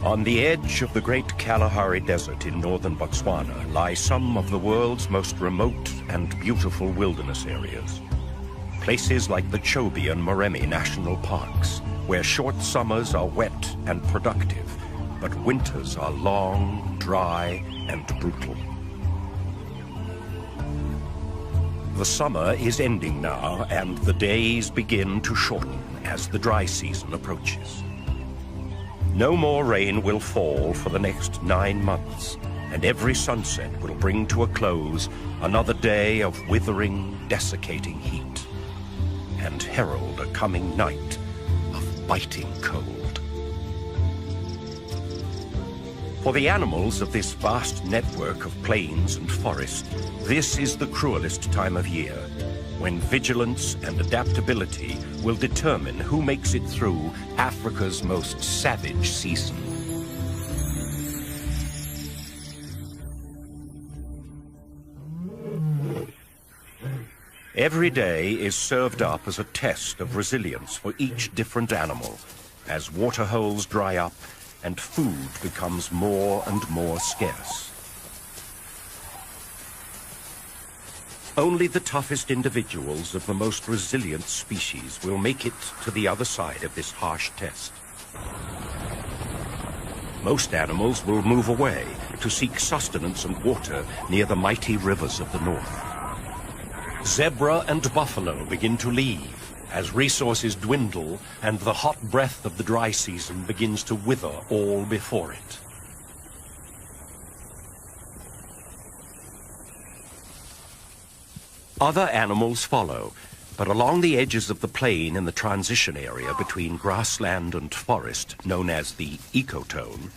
On the edge of the great Kalahari Desert in northern Botswana lie some of the world's most remote and beautiful wilderness areas. Places like the Chobe and Moremi National Parks, where short summers are wet and productive, but winters are long, dry, and brutal. The summer is ending now, and the days begin to shorten as the dry season approaches. No more rain will fall for the next 9 months, and every sunset will bring to a close another day of withering, desiccating heat, and herald a coming night of biting cold. For the animals of this vast network of plains and forest, this is the cruelest time of year, when vigilance and adaptability will determine who makes it through Africa's most savage season. Every day is served up as a test of resilience for each different animal, as waterholes dry up and food becomes more and more scarce. Only the toughest individuals of the most resilient species will make it to the other side of this harsh test. Most animals will move away to seek sustenance and water near the mighty rivers of the north. Zebra and buffalo begin to leave as resources dwindle and the hot breath of the dry season begins to wither all before it. Other animals follow, but along the edges of the plain in the transition area between grassland and forest, known as the ecotone,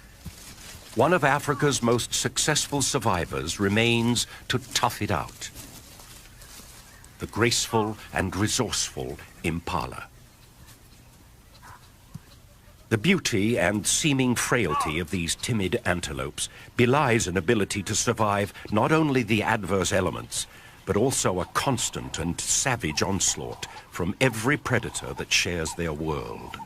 one of Africa's most successful survivors remains to tough it out: the graceful and resourceful impala. The beauty and seeming frailty of these timid antelopes belies an ability to survive not only the adverse elements, but also a constant and savage onslaught from every predator that shares their world.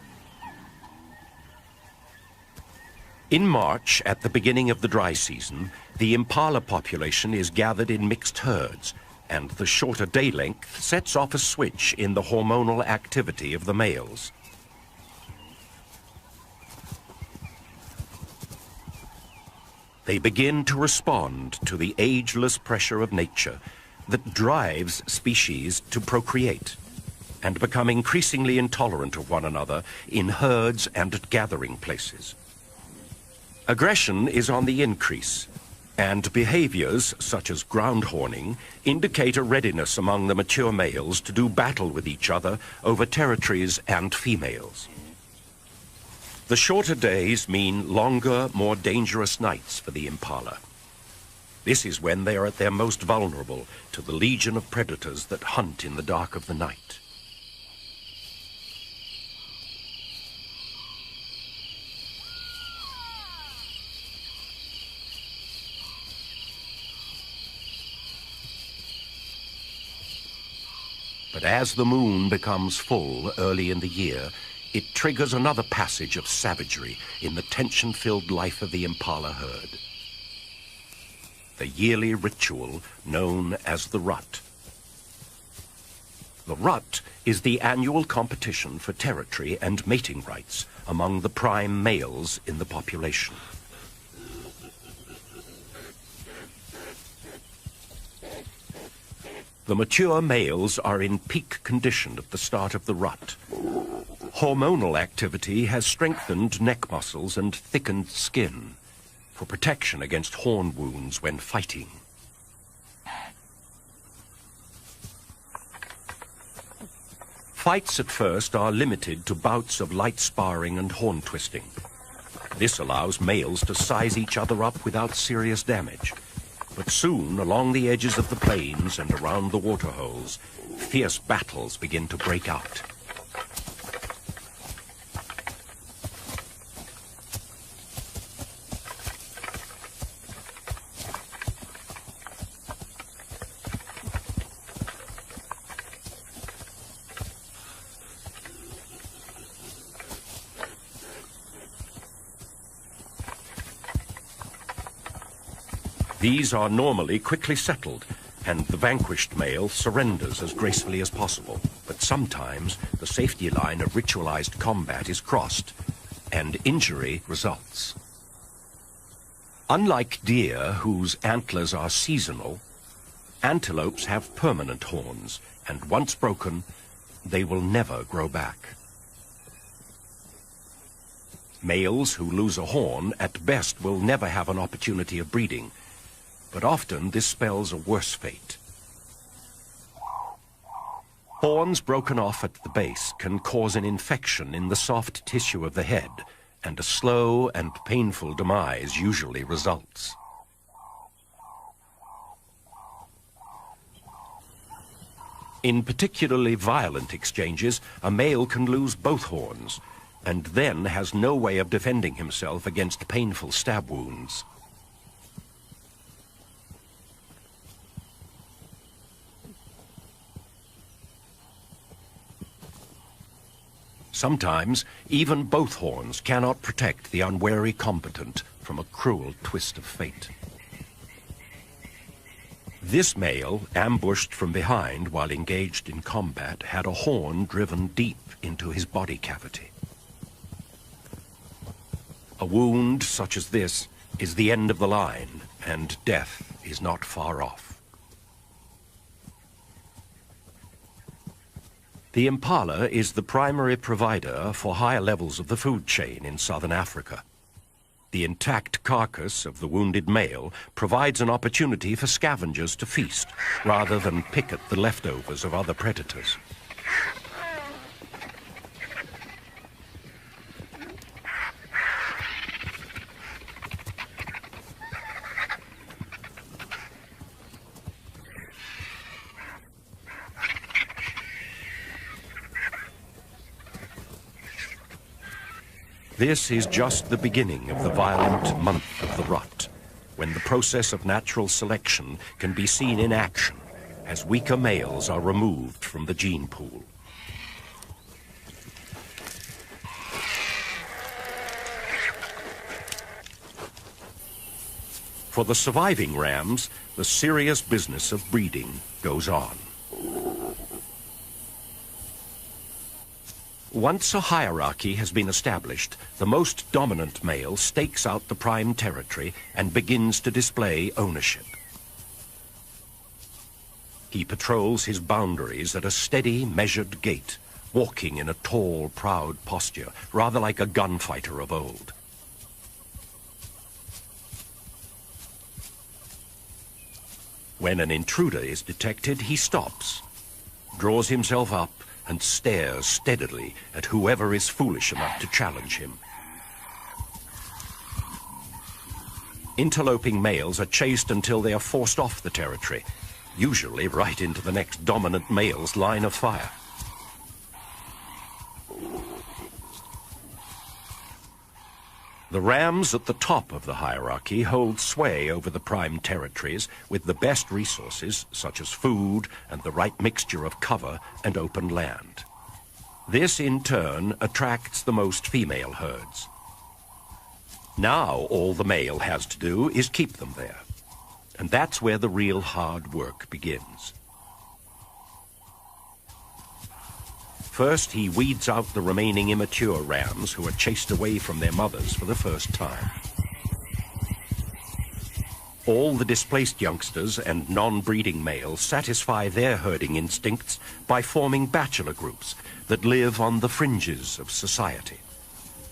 In March, at the beginning of the dry season, the impala population is gathered in mixed herds, and the shorter day length sets off a switch in the hormonal activity of the males. They begin to respond to the ageless pressure of nature that drives species to procreate and become increasingly intolerant of one another in herds and at gathering places. Aggression is on the increase, and behaviors such as ground horning indicate a readiness among the mature males to do battle with each other over territories and females. The shorter days mean longer, more dangerous nights for the impala. This is when they are at their most vulnerable to the legion of predators that hunt in the dark of the night. But as the moon becomes full early in the year, it triggers another passage of savagery in the tension-filled life of the impala herd. The yearly ritual known as the rut. The rut is the annual competition for territory and mating rights among the prime males in the population. The mature males are in peak condition at the start of the rut. Hormonal activity has strengthened neck muscles and thickened skin for protection against horn wounds when fighting. Fights at first are limited to bouts of light sparring and horn twisting. This allows males to size each other up without serious damage. But soon, along the edges of the plains and around the waterholes, fierce battles begin to break out. These are normally quickly settled, and the vanquished male surrenders as gracefully as possible. But sometimes the safety line of ritualized combat is crossed, and injury results. Unlike deer, whose antlers are seasonal, antelopes have permanent horns, and once broken, they will never grow back. Males who lose a horn at best will never have an opportunity of breeding, but often this spells a worse fate. Horns broken off at the base can cause an infection in the soft tissue of the head, and a slow and painful demise usually results. In particularly violent exchanges, a male can lose both horns, and then has no way of defending himself against painful stab wounds. Sometimes, even both horns cannot protect the unwary combatant from a cruel twist of fate. This male, ambushed from behind while engaged in combat, had a horn driven deep into his body cavity. A wound such as this is the end of the line, and death is not far off. The impala is the primary provider for higher levels of the food chain in southern Africa. The intact carcass of the wounded male provides an opportunity for scavengers to feast, rather than pick at the leftovers of other predators. This is just the beginning of the violent month of the rut, when the process of natural selection can be seen in action as weaker males are removed from the gene pool. For the surviving rams, the serious business of breeding goes on. Once a hierarchy has been established, the most dominant male stakes out the prime territory and begins to display ownership. He patrols his boundaries at a steady, measured gait, walking in a tall, proud posture, rather like a gunfighter of old. When an intruder is detected, he stops, draws himself up, and stares steadily at whoever is foolish enough to challenge him. Interloping males are chased until they are forced off the territory, usually right into the next dominant male's line of fire. The rams at the top of the hierarchy hold sway over the prime territories with the best resources, such as food and the right mixture of cover and open land. This, in turn, attracts the most female herds. Now all the male has to do is keep them there, and that's where the real hard work begins. First, he weeds out the remaining immature rams who are chased away from their mothers for the first time. All the displaced youngsters and non-breeding males satisfy their herding instincts by forming bachelor groups that live on the fringes of society.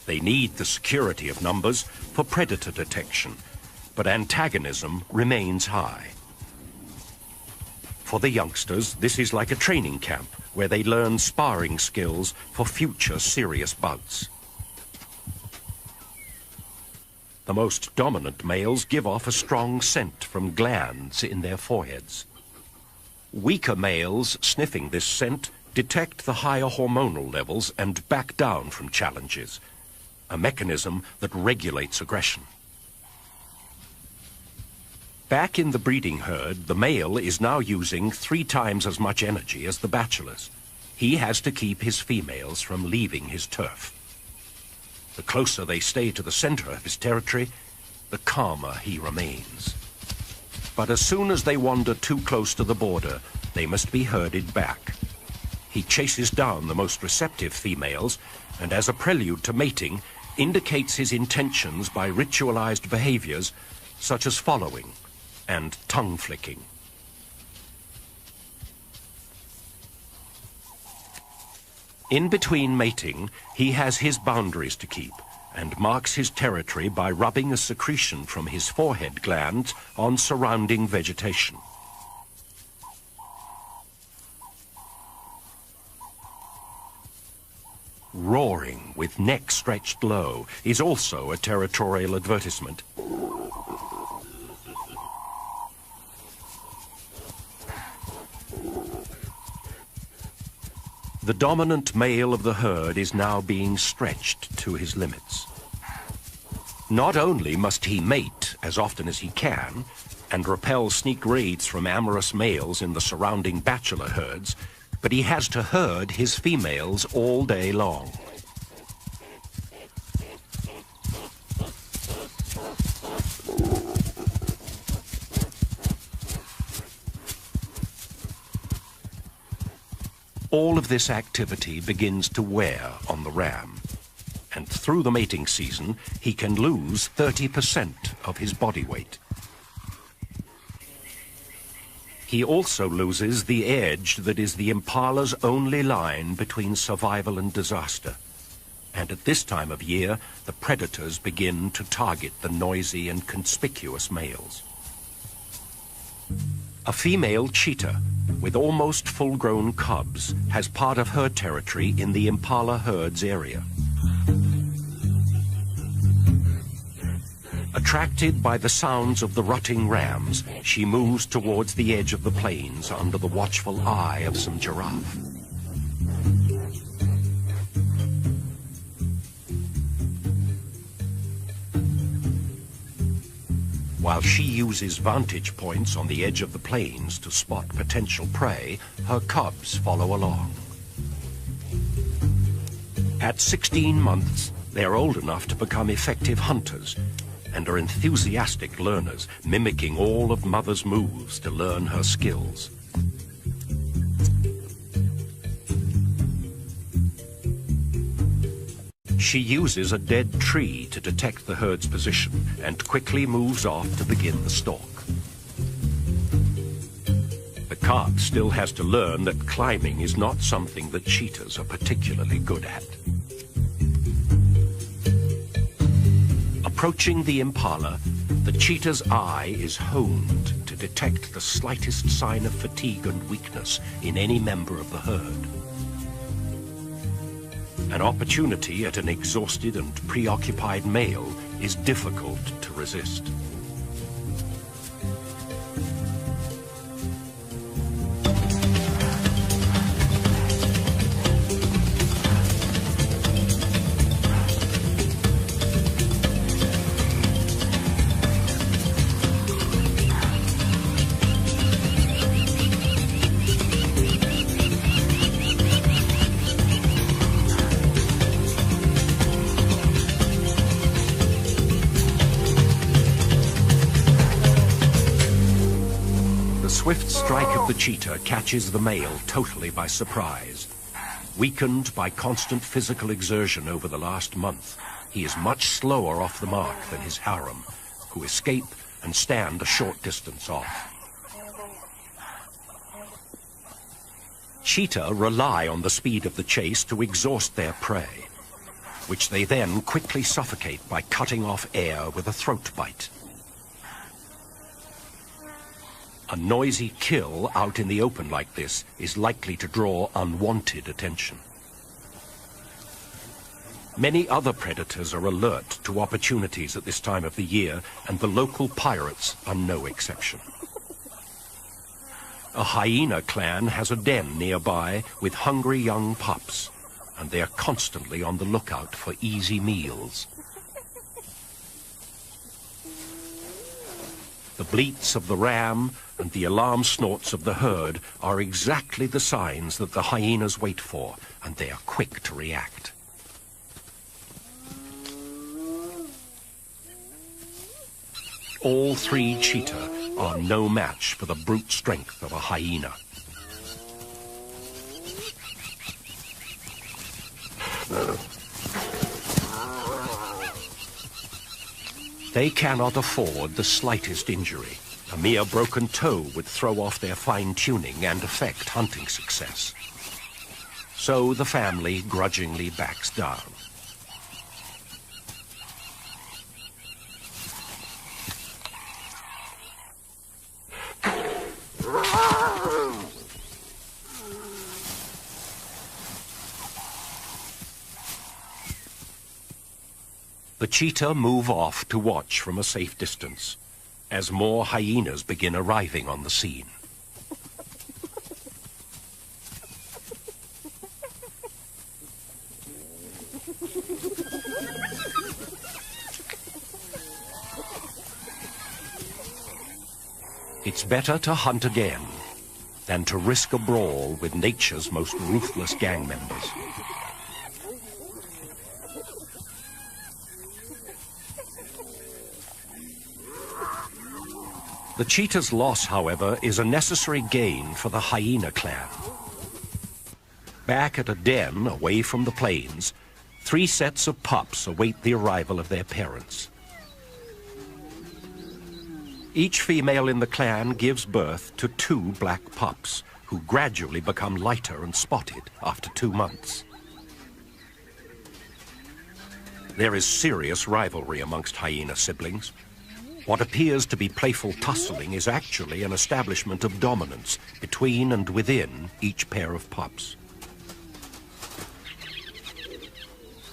They need the security of numbers for predator detection, but antagonism remains high. For the youngsters, this is like a training camp where they learn sparring skills for future serious bouts. The most dominant males give off a strong scent from glands in their foreheads. Weaker males sniffing this scent detect the higher hormonal levels and back down from challenges, a mechanism that regulates aggression. Back in the breeding herd, the male is now using 3 times as much energy as the bachelors. He has to keep his females from leaving his turf. The closer they stay to the center of his territory, the calmer he remains. But as soon as they wander too close to the border, they must be herded back. He chases down the most receptive females, and as a prelude to mating, indicates his intentions by ritualized behaviors such as following and tongue flicking. In between mating, he has his boundaries to keep and marks his territory by rubbing a secretion from his forehead glands on surrounding vegetation. Roaring with neck stretched low is also a territorial advertisement. The dominant male of the herd is now being stretched to his limits. Not only must he mate as often as he can and repel sneak raids from amorous males in the surrounding bachelor herds, but he has to herd his females all day long. All of this activity begins to wear on the ram, and through the mating season, he can lose 30% of his body weight. He also loses the edge that is the impala's only line between survival and disaster. And at this time of year, the predators begin to target the noisy and conspicuous males. A female cheetah, with almost full-grown cubs, has part of her territory in the impala herd's area. Attracted by the sounds of the rutting rams, she moves towards the edge of the plains under the watchful eye of some giraffe. While she uses vantage points on the edge of the plains to spot potential prey, her cubs follow along. At 16 months, they are old enough to become effective hunters and are enthusiastic learners, mimicking all of Mother's moves to learn her skills. She uses a dead tree to detect the herd's position and quickly moves off to begin the stalk. The cub still has to learn that climbing is not something that cheetahs are particularly good at. Approaching the impala, the cheetah's eye is honed to detect the slightest sign of fatigue and weakness in any member of the herd. An opportunity at an exhausted and preoccupied male is difficult to resist. The swift strike of the cheetah catches the male totally by surprise. Weakened by constant physical exertion over the last month, he is much slower off the mark than his harem, who escape and stand a short distance off. Cheetah rely on the speed of the chase to exhaust their prey, which they then quickly suffocate by cutting off air with a throat bite. A noisy kill out in the open like this is likely to draw unwanted attention. Many other predators are alert to opportunities at this time of the year, and the local pirates are no exception. A hyena clan has a den nearby with hungry young pups, and they are constantly on the lookout for easy meals. The bleats of the ram and the alarm snorts of the herd are exactly the signs that the hyenas wait for, and they are quick to react. All three cheetah are no match for the brute strength of a hyena. They cannot afford the slightest injury. A mere broken toe would throw off their fine-tuning and affect hunting success. So the family grudgingly backs down. The cheetah move off to watch from a safe distance, as more hyenas begin arriving on the scene. It's better to hunt again than to risk a brawl with nature's most ruthless gang members. The cheetah's loss, however, is a necessary gain for the hyena clan. Back at a den away from the plains, 3 sets of pups await the arrival of their parents. Each female in the clan gives birth to 2 black pups, who gradually become lighter and spotted after 2 months. There is serious rivalry amongst hyena siblings. What appears to be playful tussling is actually an establishment of dominance between and within each pair of pups.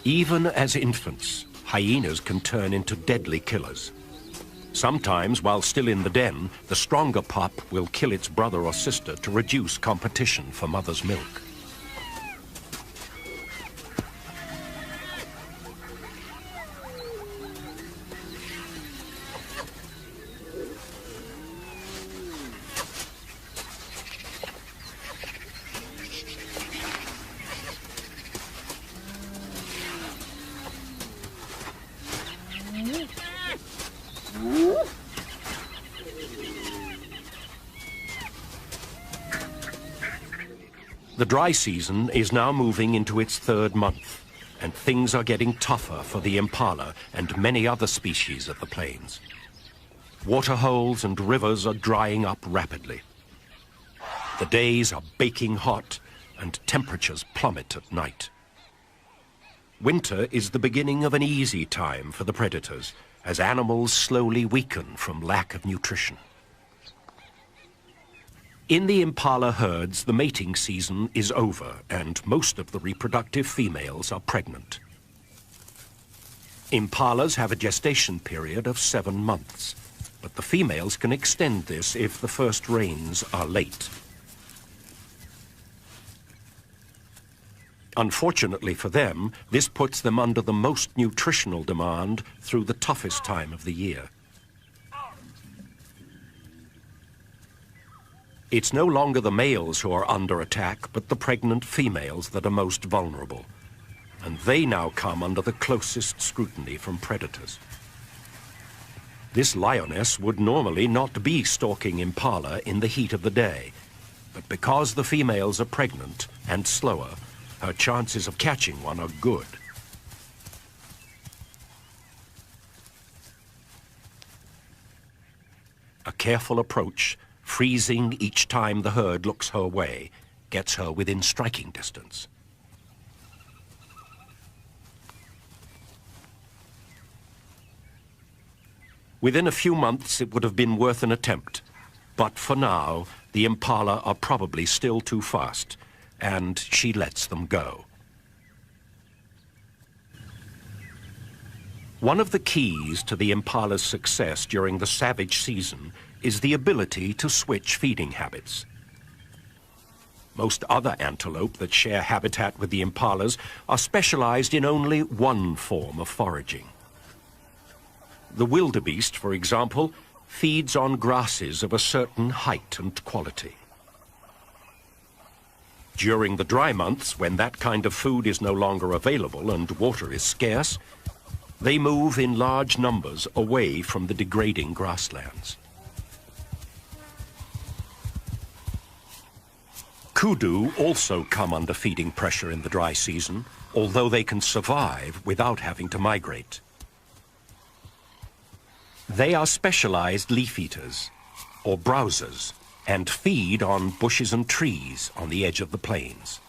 Even as infants, hyenas can turn into deadly killers. Sometimes, while still in the den, the stronger pup will kill its brother or sister to reduce competition for mother's milk. The dry season is now moving into its 3rd month, and things are getting tougher for the impala and many other species of the plains. Waterholes and rivers are drying up rapidly. The days are baking hot, and temperatures plummet at night. Winter is the beginning of an easy time for the predators, as animals slowly weaken from lack of nutrition. In the impala herds, the mating season is over, and most of the reproductive females are pregnant. Impalas have a gestation period of 7 months, but the females can extend this if the first rains are late. Unfortunately for them, this puts them under the most nutritional demand through the toughest time of the year. It's no longer the males who are under attack, but the pregnant females that are most vulnerable. And they now come under the closest scrutiny from predators. This lioness would normally not be stalking impala in the heat of the day, but because the females are pregnant and slower, her chances of catching one are good. A careful approach, freezing each time the herd looks her way, gets her within striking distance. Within a few months, it would have been worth an attempt. But for now, the impala are probably still too fast, and she lets them go. One of the keys to the impala's success during the savage season is the ability to switch feeding habits. Most other antelope that share habitat with the impalas are specialized in only one form of foraging. The wildebeest, for example, feeds on grasses of a certain height and quality. During the dry months, when that kind of food is no longer available and water is scarce, they move in large numbers away from the degrading grasslands. Kudu also come under feeding pressure in the dry season, although they can survive without having to migrate. They are specialized leaf eaters, or browsers, and feed on bushes and trees on the edge of the plains.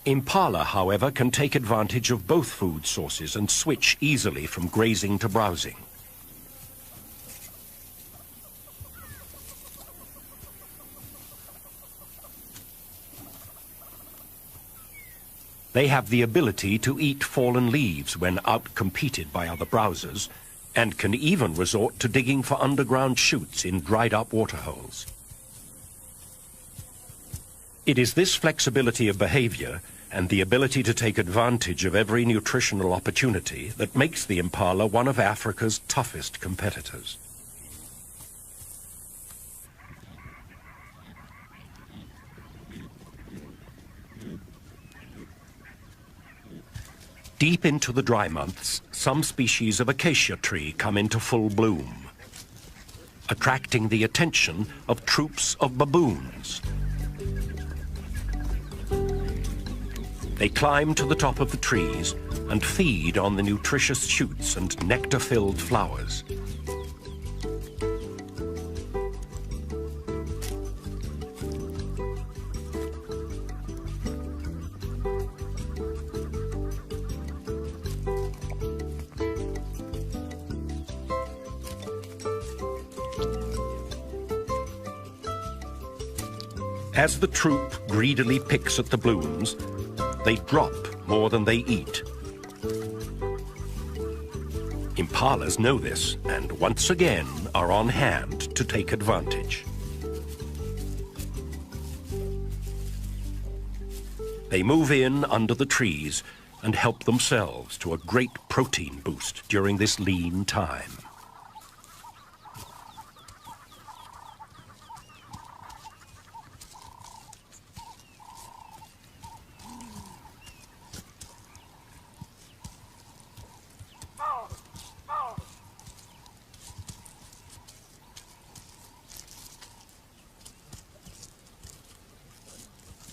Impala, however, can take advantage of both food sources and switch easily from grazing to browsing. They have the ability to eat fallen leaves when out-competed by other browsers, and can even resort to digging for underground chutes in dried-up waterholes. It is this flexibility of behavior and the ability to take advantage of every nutritional opportunity that makes the impala one of Africa's toughest competitors. Deep into the dry months, some species of acacia tree come into full bloom, attracting the attention of troops of baboons. They climb to the top of the trees and feed on the nutritious shoots and nectar-filled flowers. As the troop greedily picks at the blooms, they drop more than they eat. Impalas know this and once again are on hand to take advantage. They move in under the trees and help themselves to a great protein boost during this lean time.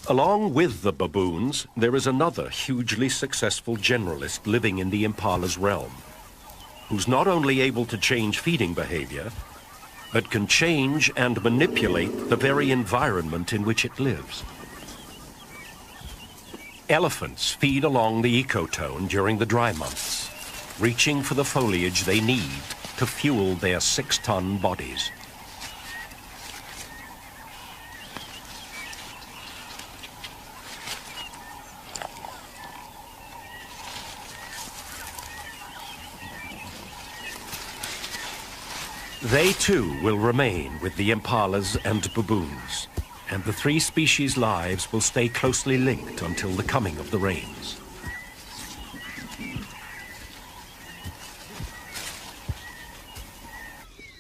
Along with the baboons, there is another hugely successful generalist living in the impala's realm, who's not only able to change feeding behavior, but can change and manipulate the very environment in which it lives. Elephants feed along the ecotone during the dry months, reaching for the foliage they need to fuel their 6-ton bodies. They too will remain with the impalas and baboons, and the three species' lives will stay closely linked until the coming of the rains.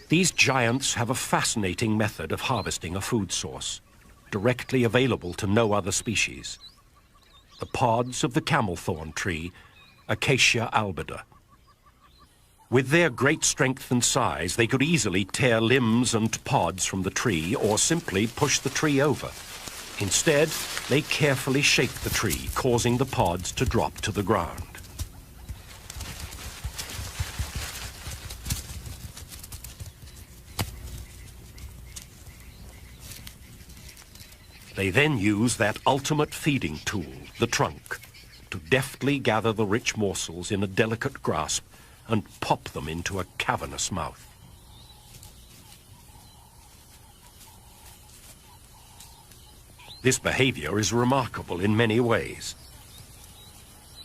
These giants have a fascinating method of harvesting a food source, directly available to no other species: the pods of the camelthorn tree, Acacia albida. With their great strength and size, they could easily tear limbs and pods from the tree or simply push the tree over. Instead, they carefully shake the tree, causing the pods to drop to the ground. They then use that ultimate feeding tool, the trunk, to deftly gather the rich morsels in a delicate grasp and pop them into a cavernous mouth. This behavior is remarkable in many ways.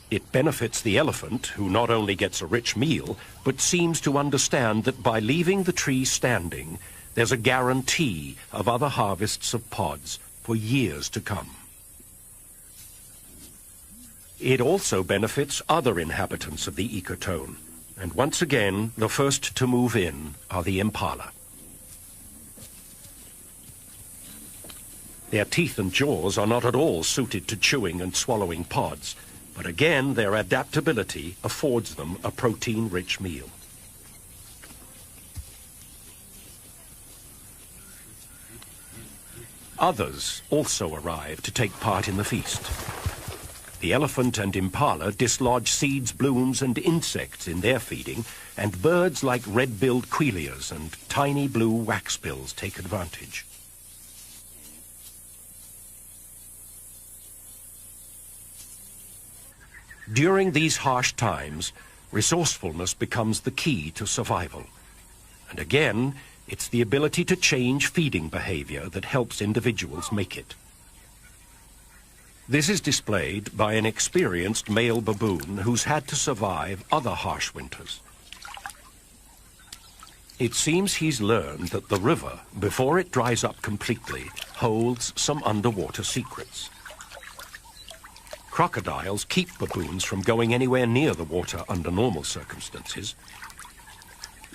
It benefits the elephant, who not only gets a rich meal, but seems to understand that by leaving the tree standing, there's a guarantee of other harvests of pods for years to come. It also benefits other inhabitants of the ecotone, and once again, the first to move in are the impala. Their teeth and jaws are not at all suited to chewing and swallowing pods, but again, their adaptability affords them a protein-rich meal. Others also arrive to take part in the feast. The elephant and impala dislodge seeds, blooms, and insects in their feeding, and birds like red-billed quilias and tiny blue waxbills take advantage. During these harsh times, resourcefulness becomes the key to survival. And again, it's the ability to change feeding behavior that helps individuals make it. This is displayed by an experienced male baboon who's had to survive other harsh winters. It seems he's learned that the river, before it dries up completely, holds some underwater secrets. Crocodiles keep baboons from going anywhere near the water under normal circumstances.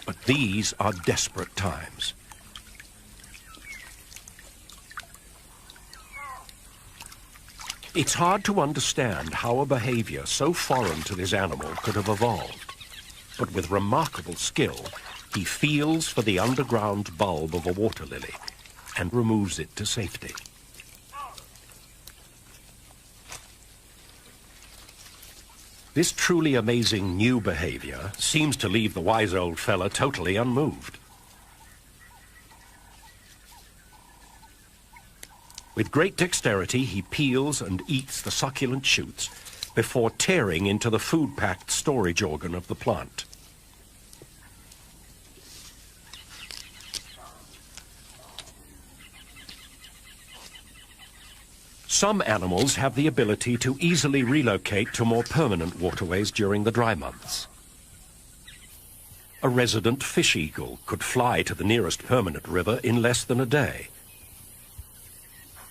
But these are desperate times. It's hard to understand how a behavior so foreign to this animal could have evolved. But with remarkable skill, he feels for the underground bulb of a water lily and removes it to safety. This truly amazing new behavior seems to leave the wise old fella totally unmoved. With great dexterity, he peels and eats the succulent shoots before tearing into the food-packed storage organ of the plant. Some animals have the ability to easily relocate to more permanent waterways during the dry months. A resident fish eagle could fly to the nearest permanent river in less than a day.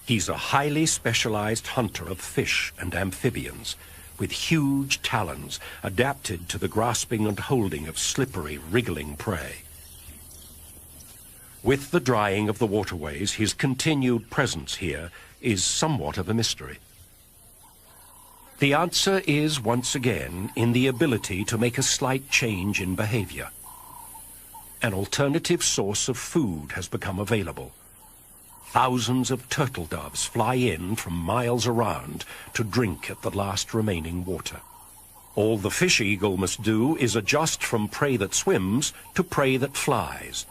He's a highly specialized hunter of fish and amphibians, with huge talons adapted to the grasping and holding of slippery, wriggling prey. With the drying of the waterways, his continued presence here is somewhat of a mystery. The answer is, once again, in the ability to make a slight change in behavior. An alternative source of food has become available. Thousands of turtle doves fly in from miles around to drink at the last remaining water. All the fish eagle must do is adjust from prey that swims to prey that flies.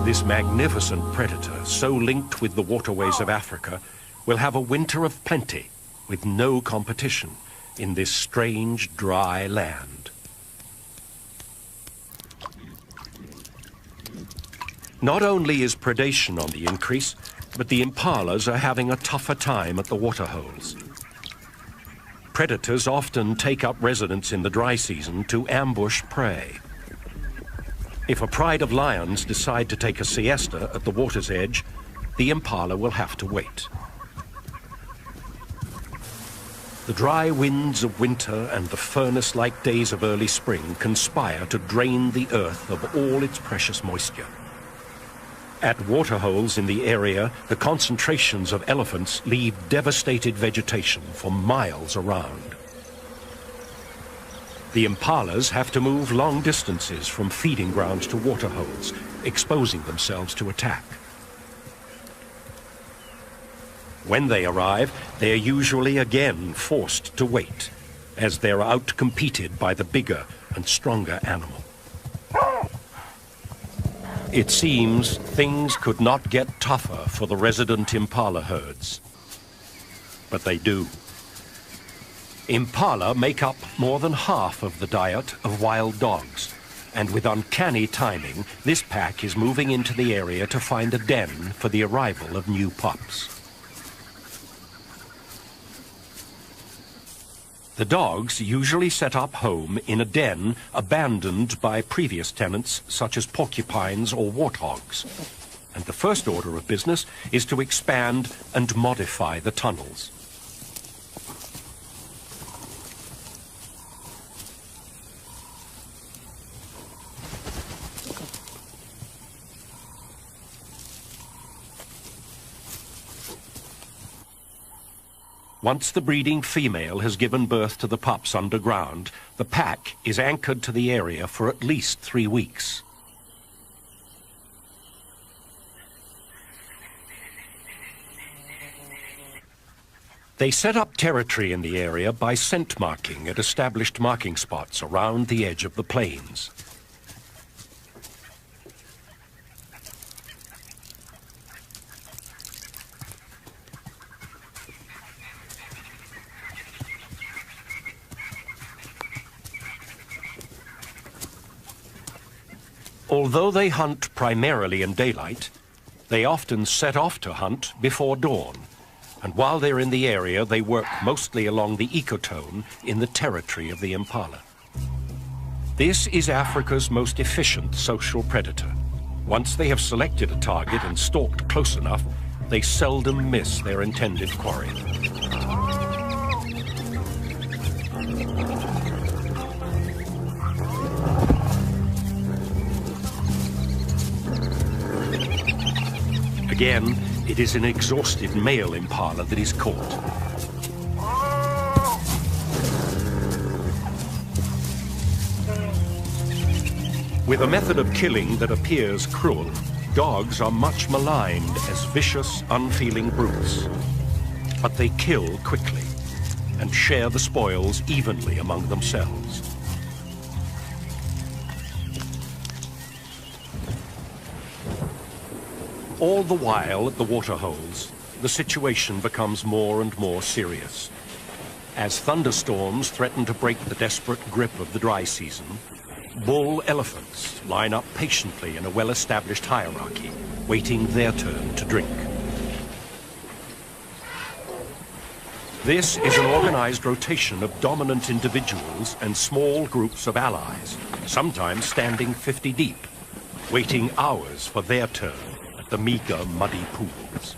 This magnificent predator, so linked with the waterways of Africa, will have a winter of plenty, with no competition in this strange, dry land. Not only is predation on the increase, but the impalas are having a tougher time at the waterholes. Predators often take up residence in the dry season to ambush prey. If a pride of lions decide to take a siesta at the water's edge, the impala will have to wait. The dry winds of winter and the furnace-like days of early spring conspire to drain the earth of all its precious moisture. At waterholes in the area, the concentrations of elephants leave devastated vegetation for miles around. The impalas have to move long distances from feeding grounds to waterholes, exposing themselves to attack. When they arrive, they are usually again forced to wait, as they're outcompeted by the bigger and stronger animal. It seems things could not get tougher for the resident impala herds. But they do. Impala make up more than half of the diet of wild dogs, and with uncanny timing, this pack is moving into the area to find a den for the arrival of new pups. The dogs usually set up home in a den abandoned by previous tenants such as porcupines or warthogs. And the first order of business is to expand and modify the tunnels. Once the breeding female has given birth to the pups underground, the pack is anchored to the area for at least 3 weeks. They set up territory in the area by scent marking at established marking spots around the edge of the plains. Although they hunt primarily in daylight, they often set off to hunt before dawn, and while they're in the area, they work mostly along the ecotone in the territory of the impala. This is Africa's most efficient social predator. Once they have selected a target and stalked close enough, they seldom miss their intended quarry. Again, it is an exhausted male impala that is caught. With a method of killing that appears cruel, dogs are much maligned as vicious, unfeeling brutes. But they kill quickly and share the spoils evenly among themselves. All the while at the waterholes, the situation becomes more and more serious. As thunderstorms threaten to break the desperate grip of the dry season, bull elephants line up patiently in a well-established hierarchy, waiting their turn to drink. This is an organized rotation of dominant individuals and small groups of allies, sometimes standing 50 deep, waiting hours for their turn. The meager, muddy pools.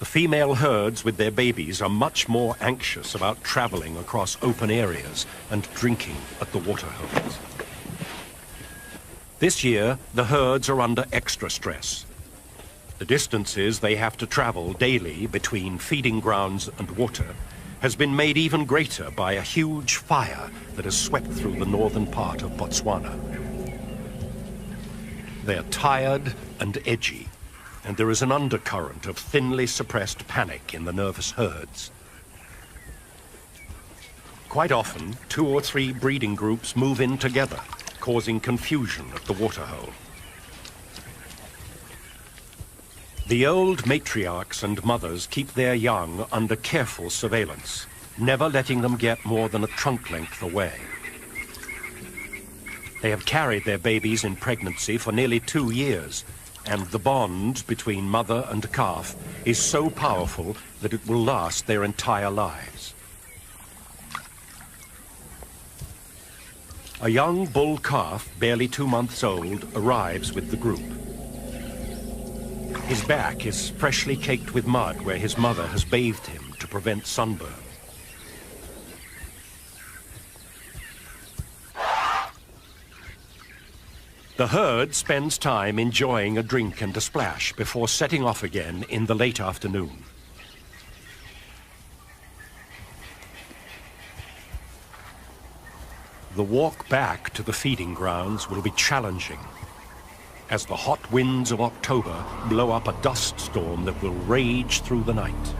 The female herds with their babies are much more anxious about traveling across open areas and drinking at the waterholes. This year, the herds are under extra stress. The distances they have to travel daily between feeding grounds and water has been made even greater by a huge fire that has swept through the northern part of Botswana. They're tired and edgy, and there is an undercurrent of thinly suppressed panic in the nervous herds. Quite often, 2 or 3 breeding groups move in together, causing confusion at the waterhole. The old matriarchs and mothers keep their young under careful surveillance, never letting them get more than a trunk length away. They have carried their babies in pregnancy for nearly 2 years, and the bond between mother and calf is so powerful that it will last their entire lives. A young bull calf, barely 2 months old, arrives with the group. His back is freshly caked with mud where his mother has bathed him to prevent sunburn. The herd spends time enjoying a drink and a splash before setting off again in the late afternoon. The walk back to the feeding grounds will be challenging, as the hot winds of October blow up a dust storm that will rage through the night.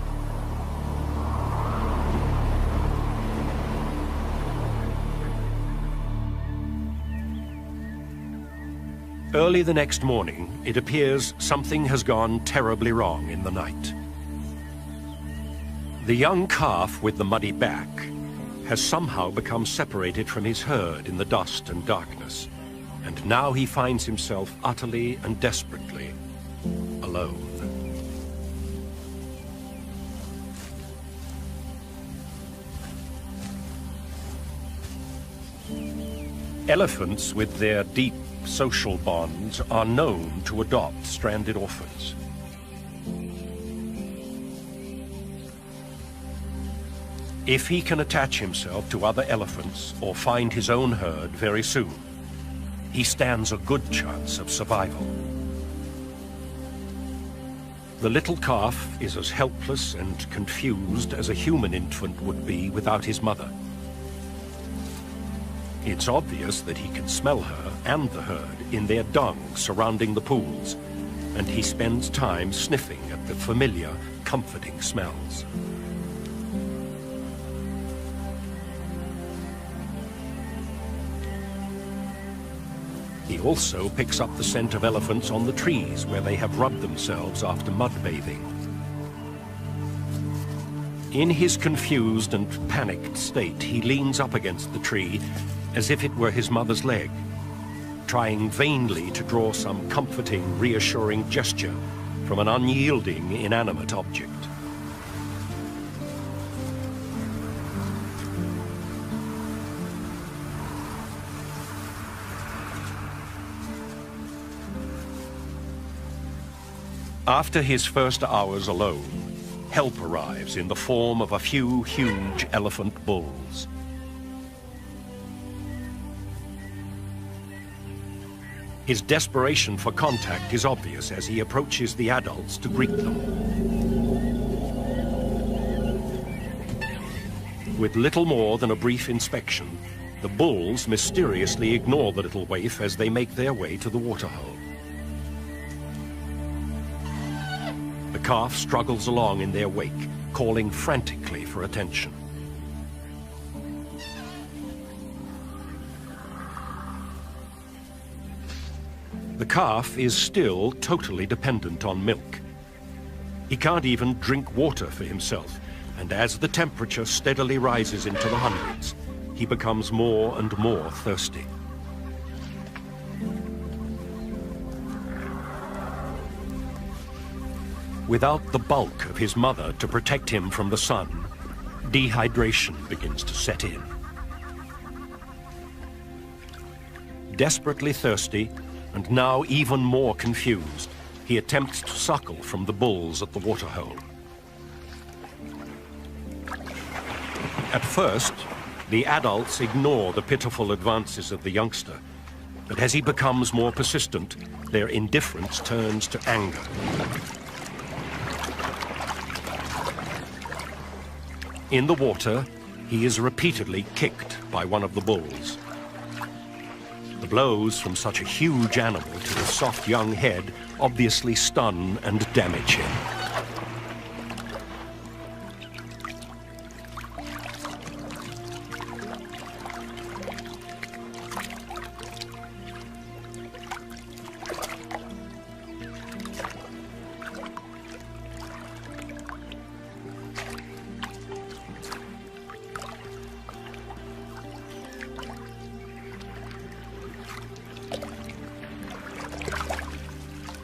Early the next morning, it appears something has gone terribly wrong in the night. The young calf with the muddy back has somehow become separated from his herd in the dust and darkness, and now he finds himself utterly and desperately alone. Elephants, with their deep social bonds, are known to adopt stranded orphans. If he can attach himself to other elephants or find his own herd very soon, he stands a good chance of survival. The little calf is as helpless and confused as a human infant would be without his mother. It's obvious that he can smell her and the herd in their dung surrounding the pools, and he spends time sniffing at the familiar, comforting smells. He also picks up the scent of elephants on the trees where they have rubbed themselves after mud bathing. In his confused and panicked state, he leans up against the tree as if it were his mother's leg, trying vainly to draw some comforting, reassuring gesture from an unyielding, inanimate object. After his first hours alone, help arrives in the form of a few huge elephant bulls. His desperation for contact is obvious as he approaches the adults to greet them. With little more than a brief inspection, the bulls mysteriously ignore the little waif as they make their way to the waterhole. The calf struggles along in their wake, calling frantically for attention. The calf is still totally dependent on milk. He can't even drink water for himself, and as the temperature steadily rises into the hundreds, he becomes more and more thirsty. Without the bulk of his mother to protect him from the sun, dehydration begins to set in. Desperately thirsty, and now even more confused, he attempts to suckle from the bulls at the waterhole. At first, the adults ignore the pitiful advances of the youngster, but as he becomes more persistent, their indifference turns to anger. In the water, he is repeatedly kicked by one of the bulls. The blows from such a huge animal to the soft young head obviously stun and damage him.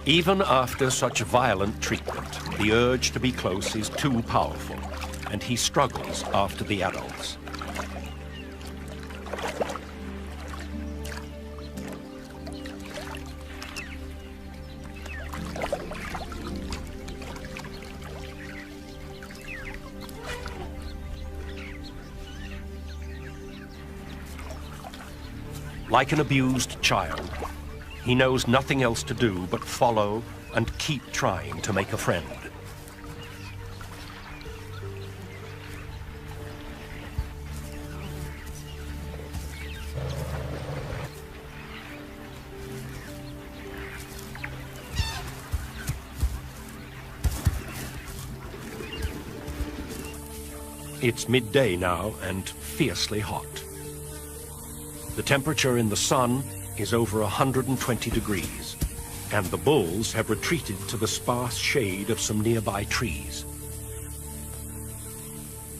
Even after such violent treatment, the urge to be close is too powerful, and he struggles after the adults. Like an abused child, he knows nothing else to do but follow and keep trying to make a friend. It's midday now and fiercely hot. The temperature in the sun is over 120 degrees, and the bulls have retreated to the sparse shade of some nearby trees.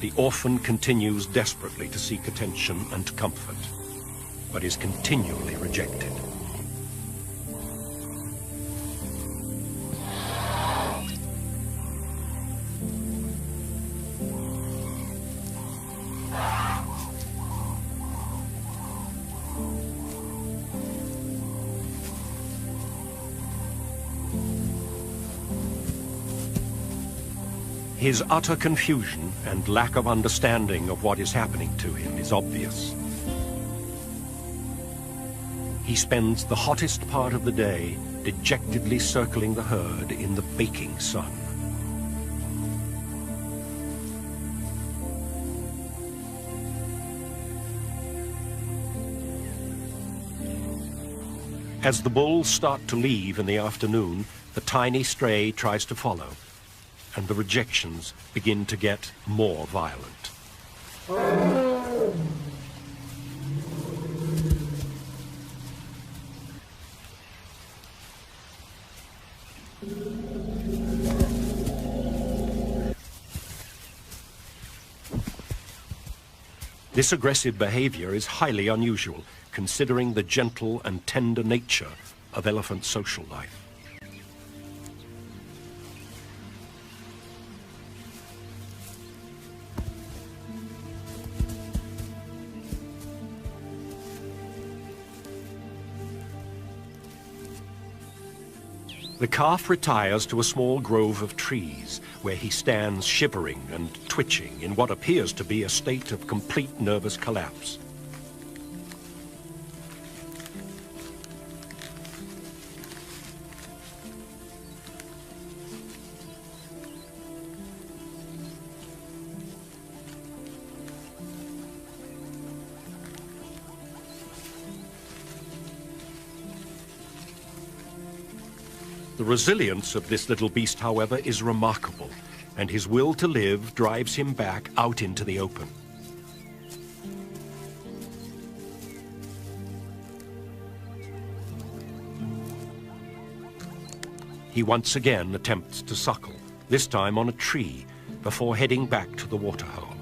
The orphan continues desperately to seek attention and comfort, but is continually rejected. His utter confusion and lack of understanding of what is happening to him is obvious. He spends the hottest part of the day dejectedly circling the herd in the baking sun. As the bulls start to leave in the afternoon, the tiny stray tries to follow, and the rejections begin to get more violent. This aggressive behavior is highly unusual, considering the gentle and tender nature of elephant social life. The calf retires to a small grove of trees, where he stands shivering and twitching in what appears to be a state of complete nervous collapse. The resilience of this little beast, however, is remarkable, and his will to live drives him back out into the open. He once again attempts to suckle, this time on a tree, before heading back to the waterhole.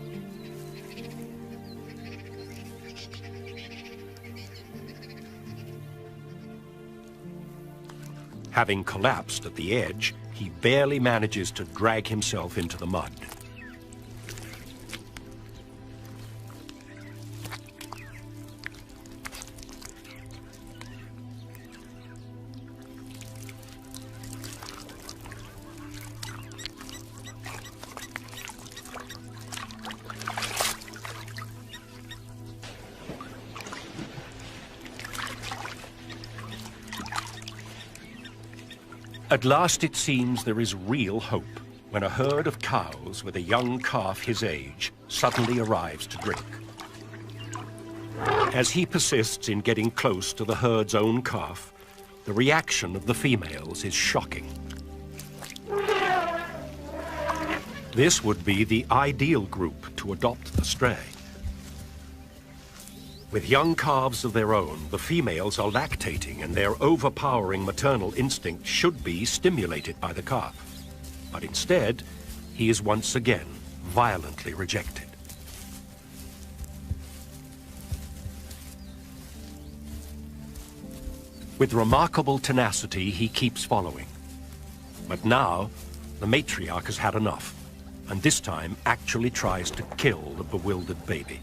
Having collapsed at the edge, he barely manages to drag himself into the mud. At last it seems there is real hope when a herd of cows with a young calf his age suddenly arrives to drink. As he persists in getting close to the herd's own calf, the reaction of the females is shocking. This would be the ideal group to adopt the stray. With young calves of their own, the females are lactating, and their overpowering maternal instinct should be stimulated by the calf. But instead, he is once again violently rejected. With remarkable tenacity, he keeps following. But now, the matriarch has had enough, and this time actually tries to kill the bewildered baby.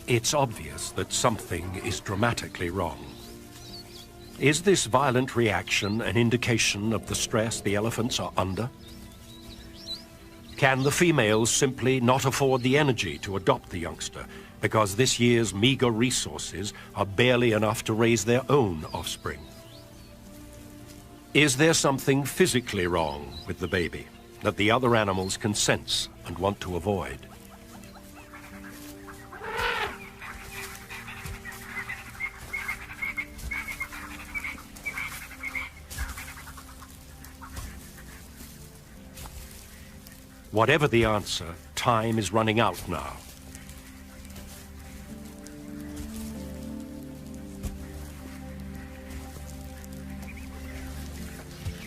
It's obvious that something is dramatically wrong. Is this violent reaction an indication of the stress the elephants are under? Can the females simply not afford the energy to adopt the youngster because this year's meager resources are barely enough to raise their own offspring? Is there something physically wrong with the baby that the other animals can sense and want to avoid? Whatever the answer, time is running out now.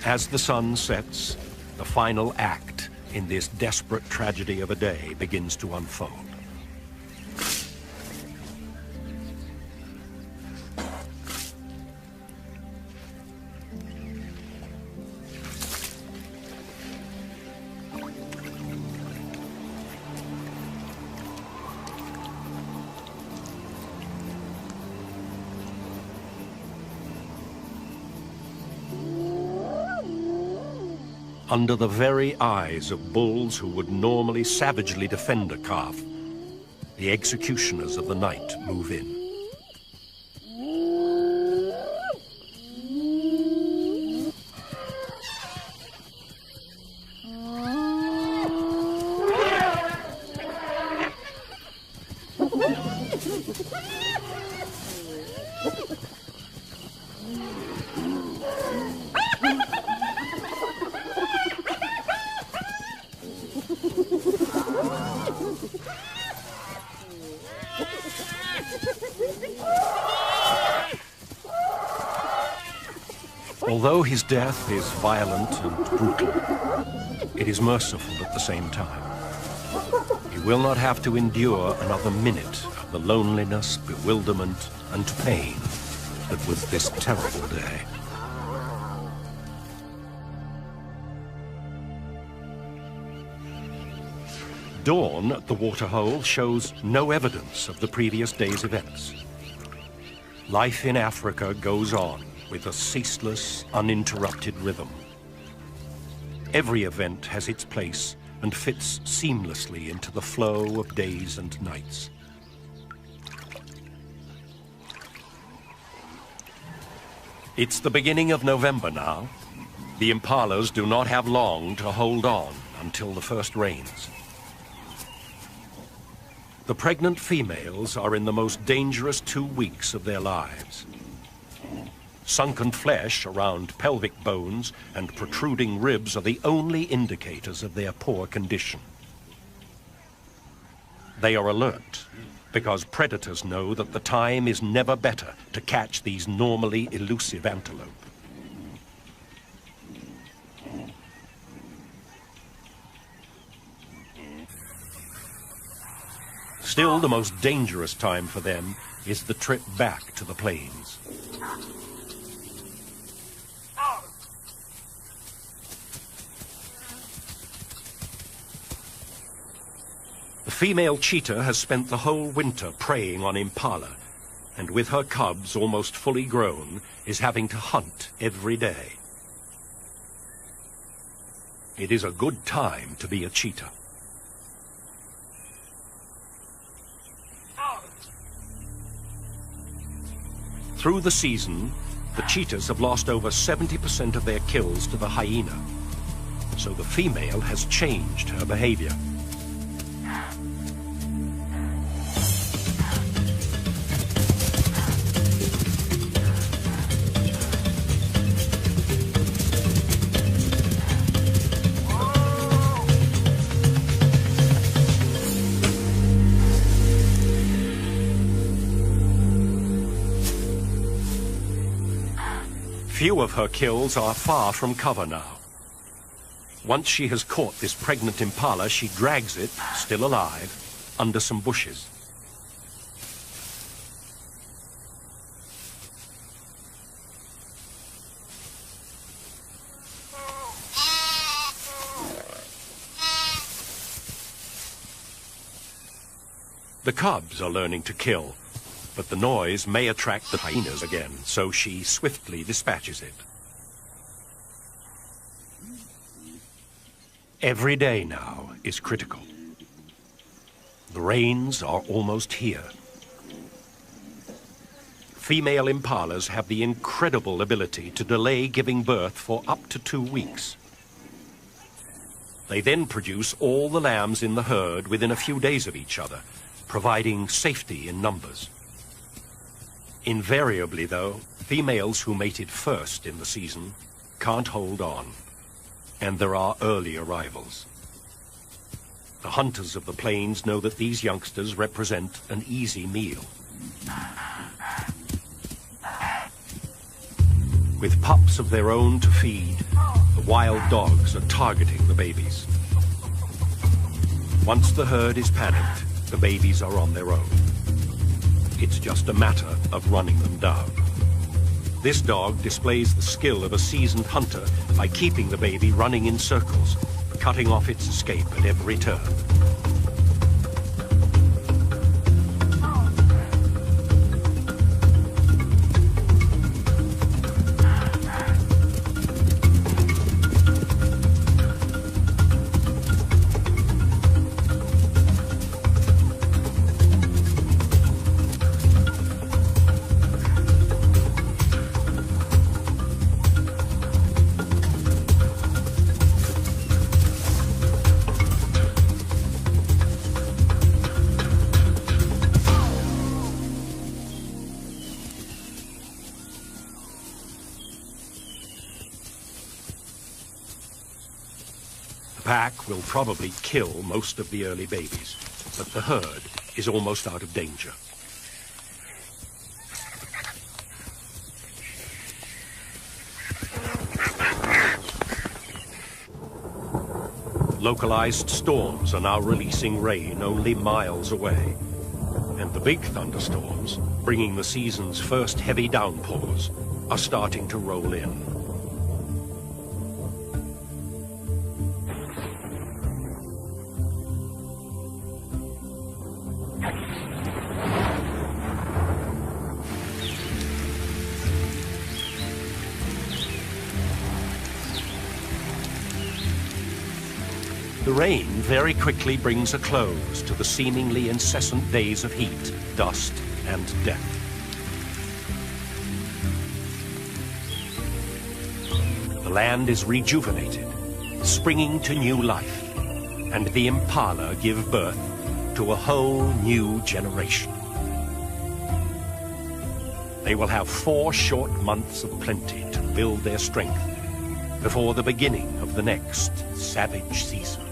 As the sun sets, the final act in this desperate tragedy of a day begins to unfold. Under the very eyes of bulls who would normally savagely defend a calf, the executioners of the night move in. Although his death is violent and brutal, it is merciful at the same time. He will not have to endure another minute of the loneliness, bewilderment, and pain that was this terrible day. Dawn at the waterhole shows no evidence of the previous day's events. Life in Africa goes on with a ceaseless, uninterrupted rhythm. Every event has its place and fits seamlessly into the flow of days and nights. It's the beginning of November now. The impalas do not have long to hold on until the first rains. The pregnant females are in the most dangerous 2 weeks of their lives. Sunken flesh around pelvic bones and protruding ribs are the only indicators of their poor condition. They are alert because predators know that the time is never better to catch these normally elusive antelope. Still, the most dangerous time for them is the trip back to the plains. The female cheetah has spent the whole winter preying on impala, and with her cubs almost fully grown, is having to hunt every day. It is a good time to be a cheetah. Through the season, the cheetahs have lost over 70% of their kills to the hyena, so the female has changed her behavior. Few of her kills are far from cover now. Once she has caught this pregnant impala, she drags it, still alive, under some bushes. The cubs are learning to kill, but the noise may attract the hyenas again, so she swiftly dispatches it. Every day now is critical. The rains are almost here. Female impalas have the incredible ability to delay giving birth for up to 2 weeks. They then produce all the lambs in the herd within a few days of each other, providing safety in numbers. Invariably, though, females who mated first in the season can't hold on, and there are early arrivals. The hunters of the plains know that these youngsters represent an easy meal. With pups of their own to feed, the wild dogs are targeting the babies. Once the herd is panicked, the babies are on their own. It's just a matter of running them down. This dog displays the skill of a seasoned hunter by keeping the baby running in circles, cutting off its escape at every turn. The pack will probably kill most of the early babies, but the herd is almost out of danger. Localized storms are now releasing rain only miles away, and the big thunderstorms, bringing the season's first heavy downpours, are starting to roll in. The rain very quickly brings a close to the seemingly incessant days of heat, dust, and death. The land is rejuvenated, springing to new life, and the impala give birth to a whole new generation. They will have 4 short months of plenty to build their strength before the beginning of the next savage season.